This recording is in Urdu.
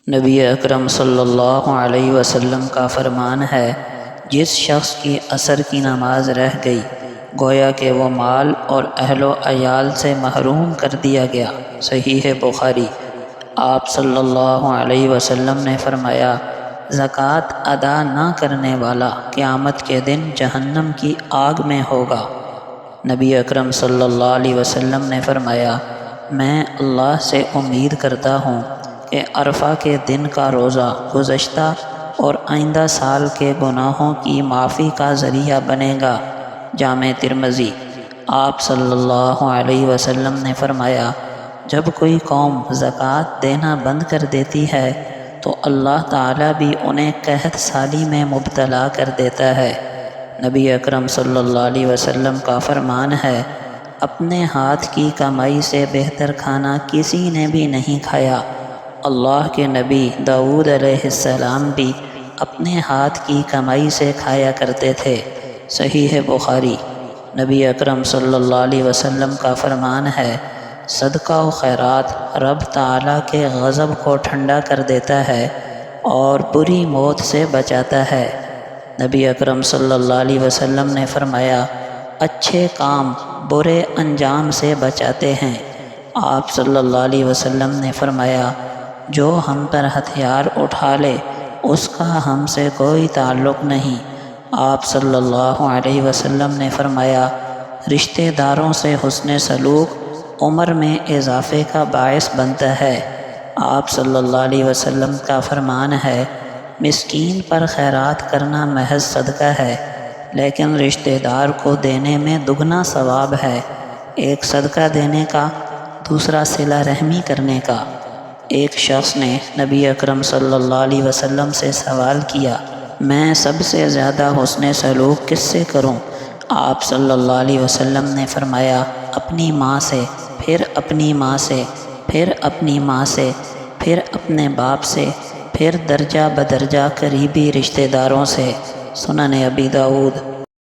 نبی اکرم صلی اللہ علیہ وسلم کا فرمان ہے، جس شخص کی عصر کی نماز رہ گئی گویا کہ وہ مال اور اہل و عیال سے محروم کر دیا گیا۔ صحیح بخاری۔ آپ صلی اللہ علیہ وسلم نے فرمایا، زکوٰۃ ادا نہ کرنے والا قیامت کے دن جہنم کی آگ میں ہوگا۔ نبی اکرم صلی اللہ علیہ وسلم نے فرمایا، میں اللہ سے امید کرتا ہوں کہ عرفہ کے دن کا روزہ گزشتہ اور آئندہ سال کے گناہوں کی معافی کا ذریعہ بنے گا۔ جامع ترمذی۔ آپ صلی اللہ علیہ وسلم نے فرمایا، جب کوئی قوم زکوٰۃ دینا بند کر دیتی ہے تو اللہ تعالیٰ بھی انہیں قحط سالی میں مبتلا کر دیتا ہے۔ نبی اکرم صلی اللہ علیہ وسلم کا فرمان ہے، اپنے ہاتھ کی کمائی سے بہتر کھانا کسی نے بھی نہیں کھایا۔ اللہ کے نبی داؤد علیہ السلام بھی اپنے ہاتھ کی کمائی سے کھایا کرتے تھے۔ صحیح بخاری۔ نبی اکرم صلی اللہ علیہ وسلم کا فرمان ہے، صدقہ و خیرات رب تعالیٰ کے غضب کو ٹھنڈا کر دیتا ہے اور بری موت سے بچاتا ہے۔ نبی اکرم صلی اللہ علیہ وسلم نے فرمایا، اچھے کام برے انجام سے بچاتے ہیں۔ آپ صلی اللہ علیہ وسلم نے فرمایا، جو ہم پر ہتھیار اٹھا لے اس کا ہم سے کوئی تعلق نہیں۔ آپ صلی اللہ علیہ وسلم نے فرمایا، رشتہ داروں سے حسن سلوک عمر میں اضافے کا باعث بنتا ہے۔ آپ صلی اللہ علیہ وسلم کا فرمان ہے، مسکین پر خیرات کرنا محض صدقہ ہے، لیکن رشتہ دار کو دینے میں دگنا ثواب ہے، ایک صدقہ دینے کا، دوسرا صلہ رحمی کرنے کا۔ ایک شخص نے نبی اکرم صلی اللہ علیہ وسلم سے سوال کیا، میں سب سے زیادہ حسن سلوک کس سے کروں؟ آپ صلی اللہ علیہ وسلم نے فرمایا، اپنی ماں سے، پھر اپنی ماں سے، پھر اپنی ماں سے، پھر اپنے باپ سے، پھر درجہ بدرجہ قریبی رشتہ داروں سے۔ سنن ابی داؤد۔